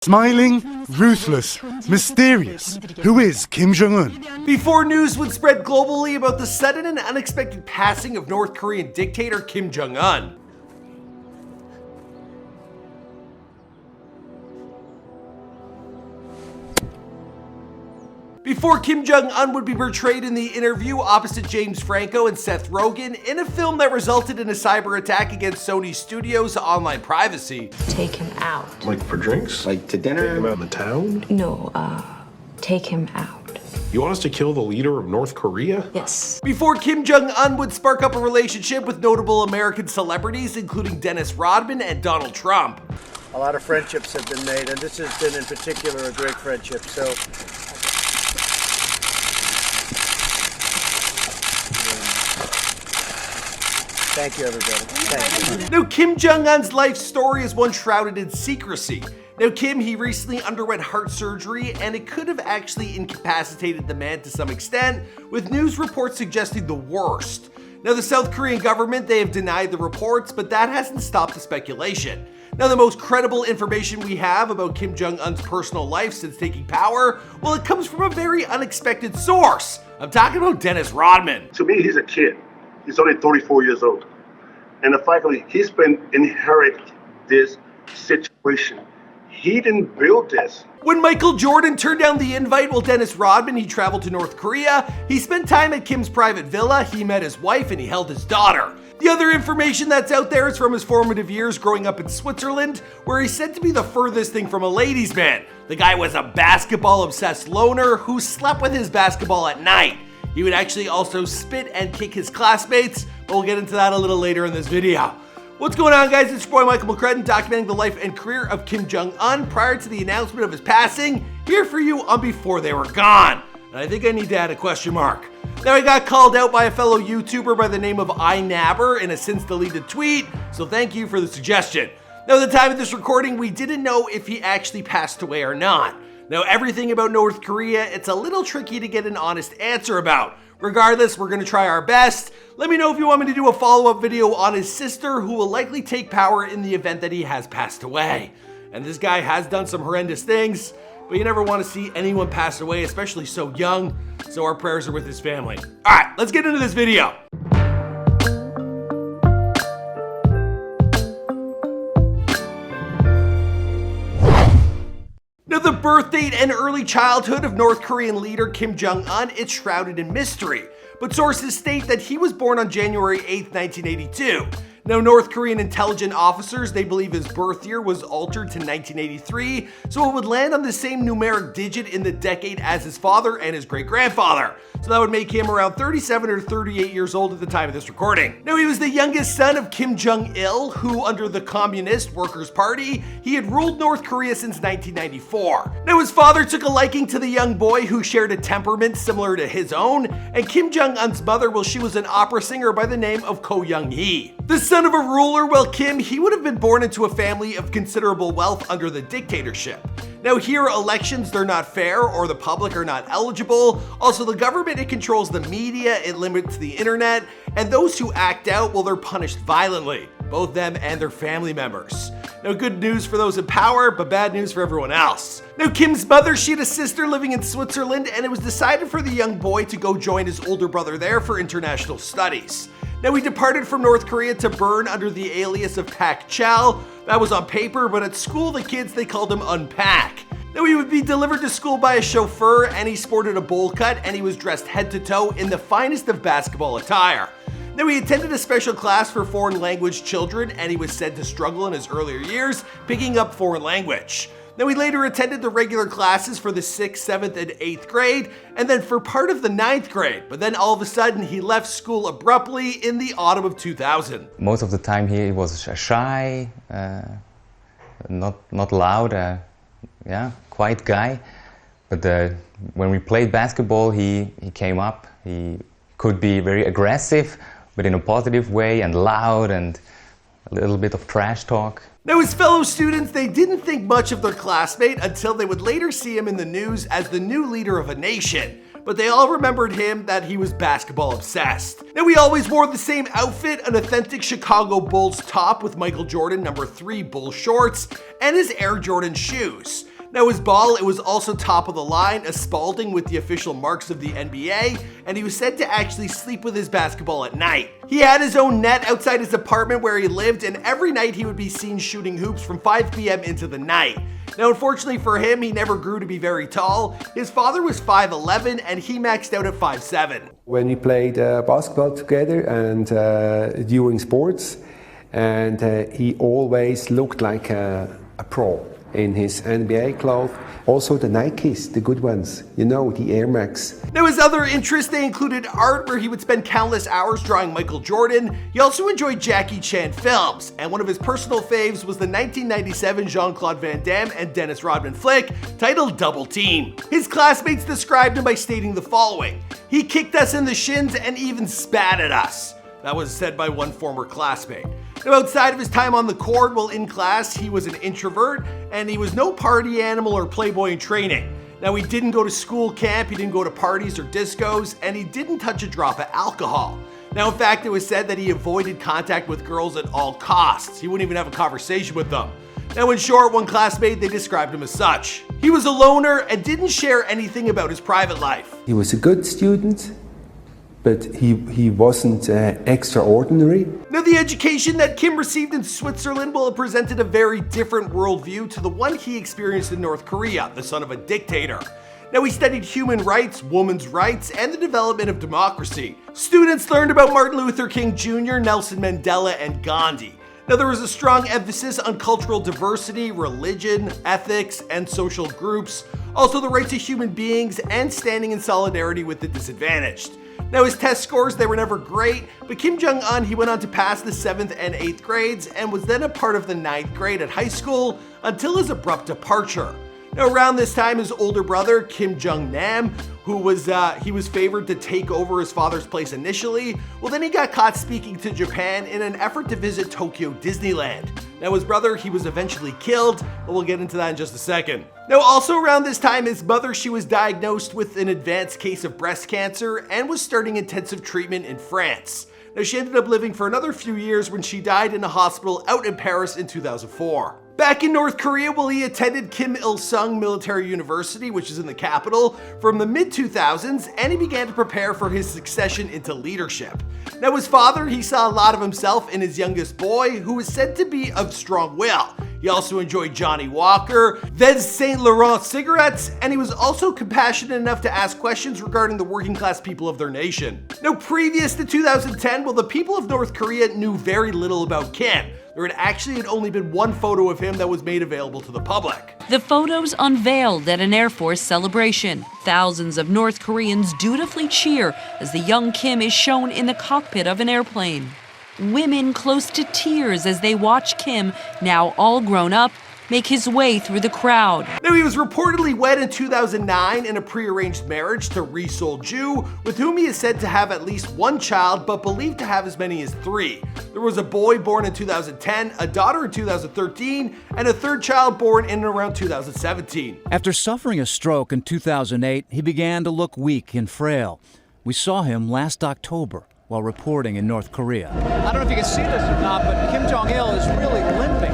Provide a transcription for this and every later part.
Smiling, ruthless, mysterious. Who is Kim Jong Un? Before news would spread globally about the sudden and unexpected passing of North Korean dictator Kim Jong Un. Before Kim Jong Un would be portrayed in the interview opposite James Franco and Seth Rogern in a film that resulted in a cyber attack against Sony Studios' online privacy. Take him out. Like for drinks? Like to dinner? Take him out in the town? No, take him out. You want us to kill the leader of North Korea? Yes. Before Kim Jong Un would spark up a relationship with notable American celebrities, including Dennis Rodman and Donald Trump. A lot of friendships have been made, and this has been in particular a great friendship, so. Thank you, everybody. Thank you. Now, Kim Jong Un's life story is one shrouded in secrecy. Now, Kim, he recently underwent heart surgery, and it could have actually incapacitated the man to some extent, with news reports suggesting the worst. Now, the South Korean government, they have denied the reports, but that hasn't stopped the speculation. Now, the most credible information we have about Kim Jong Un's personal life since taking power, well, it comes from a very unexpected source. I'm talking about Dennis Rodman. To me, he's a kid. He's only 34 years old. And the fact that he's been inherit this situation. He didn't build this. When Michael Jordan turned down the invite while Dennis Rodman, he traveled to North Korea, he spent time at Kim's private villa, he met his wife, and he held his daughter. The other information that's out there is from his formative years growing up in Switzerland, where he's said to be the furthest thing from a ladies' man. The guy was a basketball-obsessed loner who slept with his basketball at night. He would actually also spit and kick his classmates, but we'll get into that a little later in this video. What's going on, guys? It's your boy Michael McCrudden, documenting the life and career of Kim Jong Un prior to the announcement of his passing, here for you on Before They Were Gone. And I think I need to add a question mark. Now, I got called out by a fellow YouTuber by the name of iNabber in a since deleted tweet, so thank you for the suggestion. Now, at the time of this recording, we didn't know if he actually passed away or not. Now, everything about North Korea, it's a little tricky to get an honest answer about. Regardless, we're going to try our best. Let me know if you want me to do a follow-up video on his sister, who will likely take power in the event that he has passed away. And this guy has done some horrendous things, but you never want to see anyone pass away, especially so young, so our prayers are with his family. All right, let's get into this video. Now, the birth date and early childhood of North Korean leader Kim Jong Un, it's shrouded in mystery, but sources state that he was born on January 8, 1982. Now, North Korean intelligence officers, they believe his birth year was altered to 1983, so it would land on the same numeric digit in the decade as his father and his great-grandfather. So that would make him around 37 or 38 years old at the time of this recording. Now, he was the youngest son of Kim Jong Il, who under the Communist Workers' Party, he had ruled North Korea since 1994. Now, his father took a liking to the young boy who shared a temperament similar to his own, and Kim Jong Un's mother, well, she was an opera singer by the name of Ko Young-hee. The son of a ruler, well, Kim, he would have been born into a family of considerable wealth under the dictatorship. Now, here, elections, they're not fair, or the public are not eligible. Also, the government, it controls the media, it limits the internet, and those who act out, well, they're punished violently, both them and their family members. Now, good news for those in power, but bad news for everyone else. Now, Kim's mother, she had a sister living in Switzerland, and it was decided for the young boy to go join his older brother there for international studies. Now, he departed from North Korea to burn under the alias of Pak Chow. That was on paper, but at school, the kids, they called him Unpack. Now, he would be delivered to school by a chauffeur, and he sported a bowl cut, and he was dressed head to toe in the finest of basketball attire. Now, he attended a special class for foreign language children, and he was said to struggle in his earlier years picking up foreign language. Now, he later attended the regular classes for the 6th, 7th, and 8th grade, and then for part of the 9th grade, but then all of a sudden he left school abruptly in the autumn of 2000. Most of the time he was shy, not loud, quiet guy. But when we played basketball, he came up. He could be very aggressive, but in a positive way, and loud, and a little bit of trash talk. Now, his fellow students, they didn't think much of their classmate until they would later see him in the news as the new leader of a nation. But they all remembered him that he was basketball obsessed. Now, he always wore the same outfit, an authentic Chicago Bulls top with Michael Jordan #3 Bull shorts, and his Air Jordan shoes. Now his ball, it was also top of the line, a Spalding with the official marks of the NBA, and he was said to actually sleep with his basketball at night. He had his own net outside his apartment where he lived, and every night he would be seen shooting hoops from 5 p.m. into the night. Now unfortunately for him, he never grew to be very tall. His father was 5'11", and he maxed out at 5'7". When we played basketball together and during sports, and he always looked like a pro in his NBA clothes. Also the Nikes, the good ones, you know, the Air Max. Now his other interests, they included art, where he would spend countless hours drawing Michael Jordan. He also enjoyed Jackie Chan films, and one of his personal faves was the 1997 Jean-Claude Van Damme and Dennis Rodman flick titled Double Team. His classmates described him by stating the following: "He kicked us in the shins and even spat at us." That was said by one former classmate. Now outside of his time on the court, while in class, he was an introvert, and he was no party animal or playboy in training. Now he didn't go to school camp, he didn't go to parties or discos, and he didn't touch a drop of alcohol. Now in fact, it was said that he avoided contact with girls at all costs. He wouldn't even have a conversation with them. Now in short, one classmate, they described him as such. He was a loner and didn't share anything about his private life. He was a good student, but he wasn't extraordinary. Now the education that Kim received in Switzerland, well, it presented a very different worldview to the one he experienced in North Korea, the son of a dictator. Now he studied human rights, women's rights, and the development of democracy. Students learned about Martin Luther King Jr., Nelson Mandela, and Gandhi. Now there was a strong emphasis on cultural diversity, religion, ethics, and social groups, also the rights of human beings, and standing in solidarity with the disadvantaged. Now his test scores, they were never great, but Kim Jung Un, he went on to pass the 7th and 8th grades and was then a part of the 9th grade at high school until his abrupt departure. Now around this time, his older brother, Kim Jung Nam, who was favored to take over his father's place initially, well then he got caught speaking to Japan in an effort to visit Tokyo Disneyland. Now his brother, he was eventually killed, but we'll get into that in just a second. Now also around this time, his mother, she was diagnosed with an advanced case of breast cancer and was starting intensive treatment in France. Now she ended up living for another few years when she died in a hospital out in Paris in 2004. Back in North Korea, well, he attended Kim Il-sung Military University, which is in the capital, from the mid-2000s, and he began to prepare for his succession into leadership. Now his father, he saw a lot of himself in his youngest boy, who was said to be of strong will. He also enjoyed Johnny Walker, Vez Saint Laurent cigarettes, and he was also compassionate enough to ask questions regarding the working class people of their nation. Now previous to 2010, well, the people of North Korea knew very little about Kim. There had only been one photo of him that was made available to the public. The photos unveiled at an Air Force celebration. Thousands of North Koreans dutifully cheer as the young Kim is shown in the cockpit of an airplane. Women close to tears as they watch Kim, now all grown up, make his way through the crowd. Now he was reportedly wed in 2009 in a prearranged marriage to Ri Sol-ju, with whom he is said to have at least one child, but believed to have as many as 3. There was a boy born in 2010, a daughter in 2013, and a third child born in and around 2017. After suffering a stroke in 2008, he began to look weak and frail. We saw him last October while reporting in North Korea. I don't know if you can see this or not, but Kim Jong-il is really limping.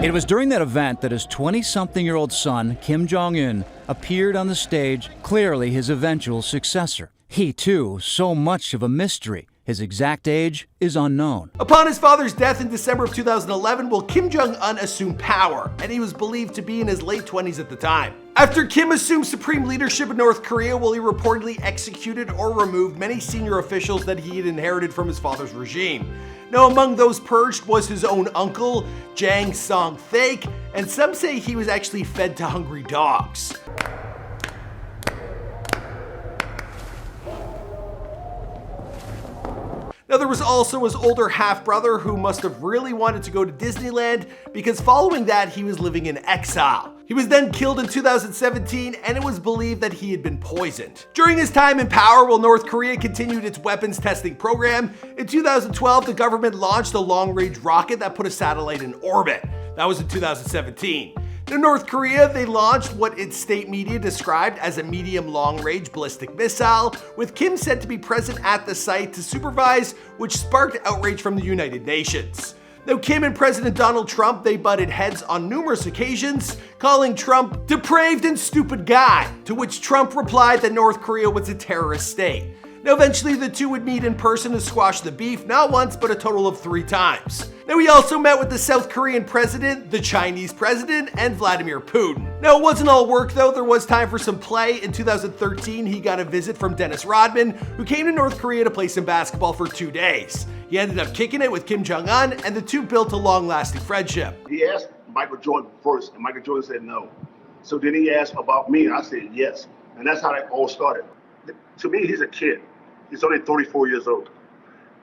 It was during that event that his 20-something-year-old son, Kim Jong Un, appeared on the stage, clearly his eventual successor. He, too, so much of a mystery. His exact age is unknown. Upon his father's death in December of 2011, well, Kim Jong Un assumed power, and he was believed to be in his late 20s at the time. After Kim assumed supreme leadership in North Korea, well, he reportedly executed or removed many senior officials that he had inherited from his father's regime. Now, among those purged was his own uncle, Jang Song-thaek, and some say he was actually fed to hungry dogs. Now there was also his older half-brother who must have really wanted to go to Disneyland, because following that he was living in exile. He was then killed in 2017, and it was believed that he had been poisoned. During his time in power, while North Korea continued its weapons testing program, in 2012 the government launched a long-range rocket that put a satellite in orbit. That was in 2017. In North Korea, they launched what its state media described as a medium long-range ballistic missile, with Kim said to be present at the site to supervise, which sparked outrage from the United Nations. Now, Kim and President Donald Trump, they butted heads on numerous occasions, calling Trump depraved and stupid guy, to which Trump replied that North Korea was a terrorist state. Now, eventually the two would meet in person to squash the beef, not once, but a total of 3 times. Now, he also met with the South Korean president, the Chinese president, and Vladimir Putin. Now, it wasn't all work though, there was time for some play. In 2013, he got a visit from Dennis Rodman, who came to North Korea to play some basketball for 2 days. He ended up kicking it with Kim Jong Un, and the two built a long-lasting friendship. He asked Michael Jordan first, and Michael Jordan said no. So then he asked about me, and I said yes. And that's how it all started. To me, he's a kid. He's only 34 years old.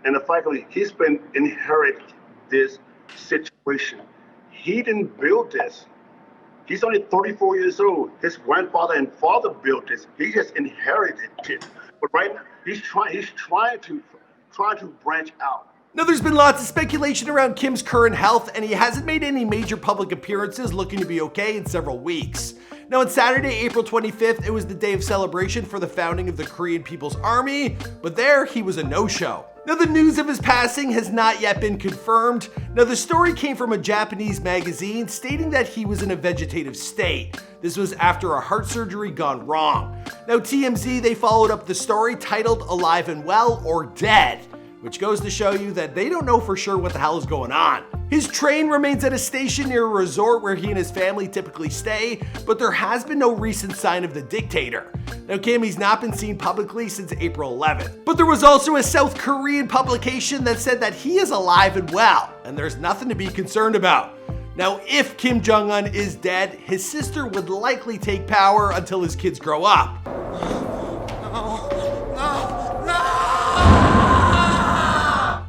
And the fact that he's been inherited this situation. He didn't build this. He's only 34 years old. His grandfather and father built this. He just inherited it. But right now, he's trying to branch out. Now, there's been lots of speculation around Kim's current health, and he hasn't made any major public appearances, looking to be okay in several weeks. Now, on Saturday, April 25th, it was the day of celebration for the founding of the Korean People's Army, but there he was a no-show. Now, the news of his passing has not yet been confirmed. Now, the story came from a Japanese magazine stating that he was in a vegetative state. This was after a heart surgery gone wrong. Now, TMZ, they followed up the story titled Alive and Well or Dead, which goes to show you that they don't know for sure what the hell is going on. His train remains at a station near a resort where he and his family typically stay, but there has been no recent sign of the dictator. Now, Kim, he's not been seen publicly since April 11th. But there was also a South Korean publication that said that he is alive and well, and there's nothing to be concerned about. Now, if Kim Jong Un is dead, his sister would likely take power until his kids grow up.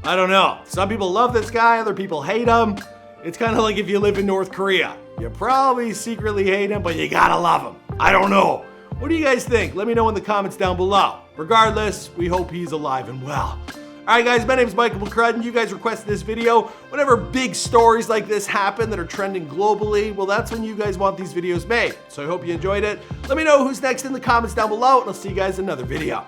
I don't know. Some people love this guy, other people hate him. It's kind of like if you live in North Korea. You probably secretly hate him, but you gotta love him. I don't know. What do you guys think? Let me know in the comments down below. Regardless, we hope he's alive and well. Alright guys, my name is Michael McCrudden. You guys requested this video. Whenever big stories like this happen that are trending globally, well, that's when you guys want these videos made. So I hope you enjoyed it. Let me know who's next in the comments down below, and I'll see you guys in another video.